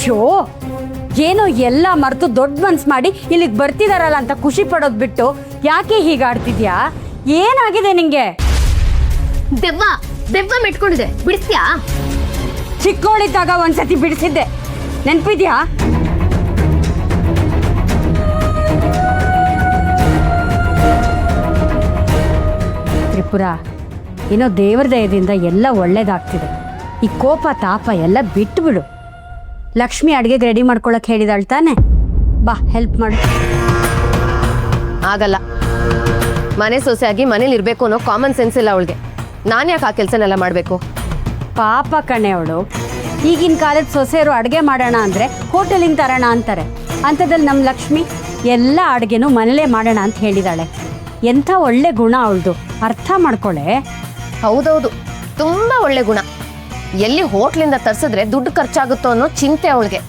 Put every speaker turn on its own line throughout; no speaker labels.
Show ಏನೋ ಎಲ್ಲ ಮರೆತು ದೊಡ್ಡ ಮನ್ಸು ಮಾಡಿ ಇಲ್ಲಿಗೆ ಬರ್ತಿದಾರಲ್ಲ ಅಂತ ಖುಷಿ ಪಡೋದು ಬಿಟ್ಟು ಯಾಕೆ ಹೀಗಾಡ್ತಿದ್ಯಾ? ಏನಾಗಿದೆ ನಿಂಗೆ?
ದೆವ್ವ ಮೆಟ್ಕೊಂಡಿದೆ, ಬಿಡಿಸ್ತೀಯಾ?
ಚಿಕ್ಕವಳಿದ್ದಾಗ ಒಂದ್ಸತಿ ಬಿಡಿಸಿದ್ದೆ, ನೆನ್ಪಿದ್ಯಾ? ತ್ರಿಪುರ, ಏನೋ ದೇವರ ದಯದಿಂದ ಎಲ್ಲ ಒಳ್ಳೇದಾಗ್ತಿದೆ. ಈ ಕೋಪ ತಾಪ ಎಲ್ಲ ಬಿಟ್ಟು ಬಿಡು. ಲಕ್ಷ್ಮಿ ಅಡುಗೆಗೆ ರೆಡಿ ಮಾಡ್ಕೊಳಕ್ ಹೇಳಿದಾಳ್ ತಾನೆ? ಬಾ ಹೆಲ್ಪ್ ಮಾಡು.
ಆಗಲ್ಲ. ಮನೆ ಸೊಸೆಯಾಗಿ ಮನೇಲಿ ಇರಬೇಕು ಅನ್ನೋ ಕಾಮನ್ ಸೆನ್ಸ್ ಇಲ್ಲ ಅವಳಿಗೆ. ನಾನು ಯಾಕೆ ಆ ಕೆಲಸನೆಲ್ಲ ಮಾಡಬೇಕು?
ಪಾಪ ಕಣೆ ಅವಳು. ಈಗಿನ ಕಾಲದ ಸೊಸೆಯರು ಅಡುಗೆ ಮಾಡೋಣ ಅಂದರೆ ಹೋಟೆಲಿಂದ ತರೋಣ ಅಂತಾರೆ. ಅಂಥದ್ದಲ್ಲಿ ನಮ್ಮ ಲಕ್ಷ್ಮಿ ಎಲ್ಲ ಅಡುಗೆನೂ ಮನೇಲೇ ಮಾಡೋಣ ಅಂತ ಹೇಳಿದಾಳೆ. ಎಂಥ ಒಳ್ಳೆ ಗುಣ ಅವಳದು, ಅರ್ಥ ಮಾಡ್ಕೊಳ್ಳೆ.
ಹೌದೌದು, ತುಂಬಾ ಒಳ್ಳೆ ಗುಣ. ಎಲ್ಲಿ ಹೋಟ್ಲಿಂದ ತರಿಸಿದ್ರೆ ದುಡ್ಡು ಖರ್ಚಾಗುತ್ತೋ ಅನ್ನೋ ಚಿಂತೆ ಅವಳಿಗೆ.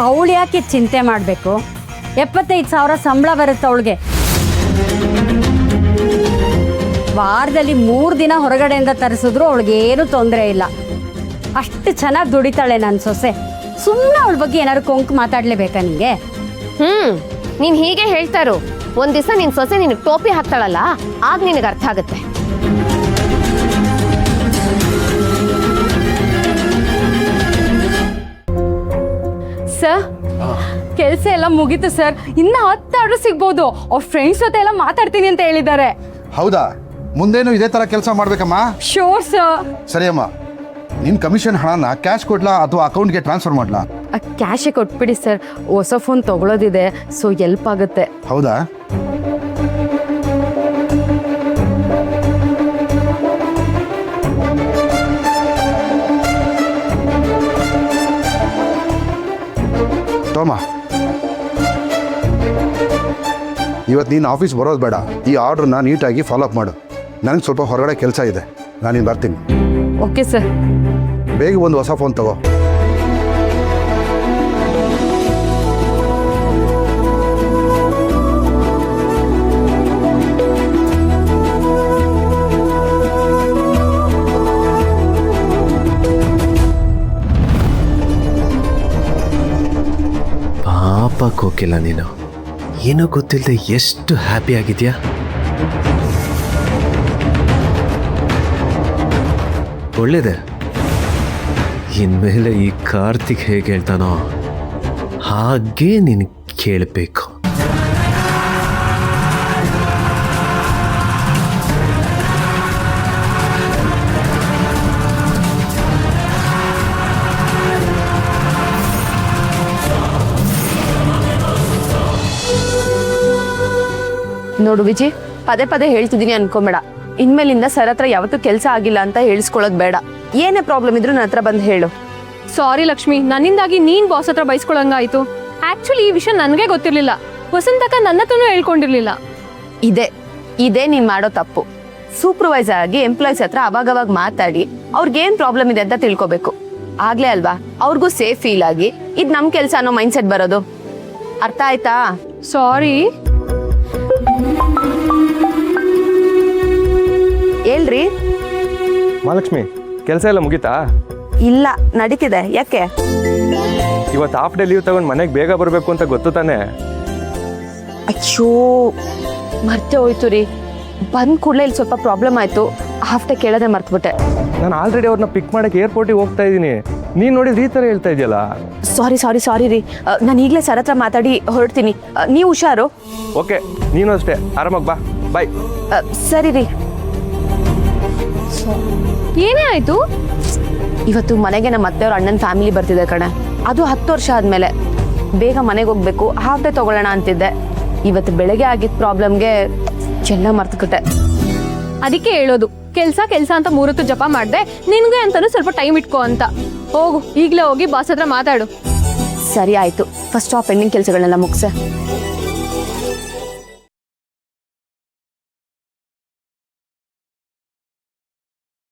ಅವಳು ಯಾಕೆ ಚಿಂತೆ ಮಾಡಬೇಕು? 75,000 ಸಂಬಳ ಬರುತ್ತೆ ಅವಳಿಗೆ. ವಾರದಲ್ಲಿ 3 ದಿನ ಹೊರಗಡೆಯಿಂದ ತರಿಸಿದ್ರು ಅವಳಿಗೇನು ತೊಂದರೆ ಇಲ್ಲ. ಅಷ್ಟು ಚೆನ್ನಾಗಿ ದುಡಿತಾಳೆ ನನ್ನ ಸೊಸೆ. ಸುಮ್ಮನೆ ಅವಳ ಬಗ್ಗೆ ಏನಾದ್ರು ಕೊಂಕು ಮಾತಾಡ್ಲೇಬೇಕಾ ನಿಂಗೆ?
ನೀನ್ ಹೀಗೆ ಹೇಳ್ತಾ ಇರು. ಒಂದ್ ದಿವಸ ನಿನ್ ಸೊಸೆ ನಿನಗೆ ಟೋಪಿ ಹಾಕ್ತಾಳಲ್ಲ, ಆಗ ನಿನಗೆ ಅರ್ಥ ಆಗುತ್ತೆ.
ಸರ್, ಕೆಲಸ ಎಲ್ಲ ಮುಗೀತು ಸರ್. ಇನ್ನು 10 ಆರ್ಡರ್ ಸಿಗ್ಬೋದು. ಅವ್ರ ಫ್ರೆಂಡ್ಸ್ ಜೊತೆ ಎಲ್ಲ ಮಾತಾಡ್ತೀನಿ ಅಂತ ಹೇಳಿದ್ದಾರೆ.
ಹೌದಾ? ಮುಂದೇನು ಇದೇ ಥರ ಕೆಲಸ ಮಾಡ್ಬೇಕಮ್ಮ?
Sure sir.
ಸರಿ ಅಮ್ಮ, ನಿನ್ನ ಕಮಿಷನ್ ಹಣನ ಕ್ಯಾಶ್ ಕೊಡ್ಲಾ ಅಥವಾ ಅಕೌಂಟ್ಗೆ ಟ್ರಾನ್ಸ್ಫರ್ ಮಾಡ್ಲಾ?
ಕ್ಯಾಶೇ ಕೊಟ್ಬಿಡಿ ಸರ್. ಹೊಸ ಫೋನ್ ತಗೊಳ್ಳೋದಿದೆ, ಸೊ ಹೆಲ್ಪ್ ಆಗುತ್ತೆ.
ಹೌದಾ? ತೋಮ, ಇವತ್ತು ನೀನು ಆಫೀಸ್ ಬರೋದು ಬೇಡ. ಈ ಆರ್ಡ್ರನ್ನ ನೀಟಾಗಿ ಫಾಲೋ ಅಪ್ ಮಾಡು. ನನಗೆ ಸ್ವಲ್ಪ ಹೊರಗಡೆ ಕೆಲಸ ಇದೆ, ನಾನಿನ್ನು ಬರ್ತೀನಿ.
Okay sir.
ಬೇಗ ಒಂದು ಹೊಸ ಫೋನ್ ತಗೋ.
ಪಾಪ ಕೋಕಿಲ್ಲ, ನೀನು ಏನೋ ಗೊತ್ತಿಲ್ಲದೆ ಎಷ್ಟು ಹ್ಯಾಪಿ ಆಗಿದ್ಯಾ. ಒಳ್ಳೇದೆ. ಇನ್ಮೇಲೆ ಈ ಕಾರ್ತಿಕ್ ಹೇಗೆ ಹೇಳ್ತಾನೋ ಹಾಗೆ ನೀನು ಕೇಳಬೇಕು.
ನೋಡು ವಿಜಿ, ಪದೇ ಪದೇ ಹೇಳ್ತಿದ್ದೀನಿ ಅನ್ಕೊಂಬೇಡ. ಇನ್ಮೇಲಿಂದ ಸರ್ ಹತ್ರ ಯಾವತ್ತೂ ಕೆಲಸ ಆಗಿಲ್ಲ ಅಂತ ಹೇಳಿಸ್ಕೊಳ್ಳೋದು ಬೇಡ. ಏನೇ ಪ್ರಾಬ್ಲಮ್ ಇದ್ರೂ ನನ್ನ ಹತ್ರ ಬಂದು ಹೇಳು.
ಸಾರಿ ಲಕ್ಷ್ಮಿ, ನನ್ನಿಂದಾಗಿ ನೀನ್ ಬಾಸ್ ಹತ್ರ ಬೈಸ್ಕೊಳಂಗಾಯ್ತು. ಆಕ್ಚುಲಿ ಈ ವಿಷಯ ನನಗೆ ಗೊತ್ತಿರ್ಲಿಲ್ಲ. ವಸಂತಕ ನನ್ನ ಹತ್ರನೂ ಹೇಳ್ಕೊಂಡಿರ್ಲಿಲ್ಲ.
ಇದೇ ನೀನ್ ಮಾಡೋ ತಪ್ಪು. ಸೂಪರ್ವೈಸರ್ ಆಗಿ ಎಂಪ್ಲಾಯ್ಸ್ ಹತ್ರ ಅವಾಗವಾಗ ಮಾತಾಡಿ ಅವ್ರಿಗೇನ್ ಪ್ರಾಬ್ಲಮ್ ಇದೆ ಅಂತ ತಿಳ್ಕೊಬೇಕು. ಆಗ್ಲೇ ಅಲ್ವಾ ಅವ್ರಿಗೂ ಸೇಫ್ ಫೀಲ್ ಆಗಿ ಇದು ನಮ್ ಕೆಲಸ ಅನ್ನೋ ಮೈಂಡ್ ಸೆಟ್ ಬರೋದು. ಅರ್ಥ ಆಯ್ತಾ?
ಸಾರಿ.
ಹೇಳ್ರಿ.
ಮಹಾಲಕ್ಷ್ಮಿ, ಕೆಲಸ ಎಲ್ಲ ಮುಗೀತಾ?
ಇಲ್ಲ, ನಡೀತಿದೆ. ಯಾಕೆ?
ಇವತ್ತು ಹಾಫ್ ಡೇ ಲೀವ್ ತಗೊಂಡು ಮನೆಗೆ ಬೇಗ ಬರಬೇಕು ಅಂತ ಗೊತ್ತು ತಾನೆ?
ಅಯ್ಯೋ, ಮರ್ತೆ ಹೋಯ್ತು ರೀ. ಬಂದ್ ಕೂಡಲೇ ಇಲ್ಲಿ ಸ್ವಲ್ಪ ಪ್ರಾಬ್ಲಮ್ ಆಯ್ತು. ಹಾಫ್ ಡೇ ಕೇಳೋದೇ ಮರ್ತ್ಬಿಟ್ಟೆ.
ನಾನು ಆಲ್ರೆಡಿ ಅವ್ರನ್ನ ಪಿಕ್ ಮಾಡಕ್ಕೆ ಏರ್ಪೋರ್ಟಿಗೆ ಹೋಗ್ತಾ ಇದ್ದೀನಿ. ನೀನು ನೋಡಿದ್ರೆ ಈ ಥರ ಹೇಳ್ತಾ ಇದೆಯಲ್ಲ.
ಸಾರಿ ರೀ. ನಾನು ಈಗಲೇ ಸರ್ ಹತ್ರ ಮಾತಾಡಿ ಹೊರಡ್ತೀನಿ. ನೀವು ಹುಷಾರು.
ಓಕೆ, ನೀನು ಅಷ್ಟೇ. ಆರಾಮಾಗಿ ಬಾ. ಬಾಯ್.
ಸರಿ ರೀ.
ಏನೇ ಆಯ್ತು?
ಇವತ್ತು ಮನೆಗೆ ನಮ್ಮ ಅತ್ತೆಯವ್ರ ಅಣ್ಣನ ಫ್ಯಾಮಿಲಿ ಬರ್ತಿದೆ ಕಣೆ. ಅದು 10 ವರ್ಷ ಆದ್ಮೇಲೆ. ಬೇಗ ಮನೆಗೆ ಹೋಗ್ಬೇಕು, ಹಾಫ್ ಡೇ ತಗೊಳ್ಳೋಣ ಅಂತಿದ್ದೆ. ಇವತ್ತು ಬೆಳಗ್ಗೆ ಆಗಿದ್ದ ಪ್ರಾಬ್ಲಮ್ಗೆ ಎಲ್ಲ ಮರ್ತ್ಬಿಟ್ಟೆ.
ಅದಕ್ಕೆ ಹೇಳೋದು, ಕೆಲ್ಸ ಅಂತ 3 ಹೊತ್ತು ಜಪ ಮಾಡ್ದೆ. ನಿನ್ಗೆ ಅಂತಾನು ಸ್ವಲ್ಪ ಟೈಮ್ ಇಟ್ಕೋ ಅಂತ. ಹೋಗು, ಈಗಲೇ ಹೋಗಿ ಬಾಸ್ ಹತ್ರ ಮಾತಾಡು.
ಸರಿ ಆಯ್ತು. ಫಸ್ಟ್ ಆ ಪೆಂಡಿಂಗ್ ಕೆಲಸಗಳನ್ನೆಲ್ಲ ಮುಗಿಸೆ.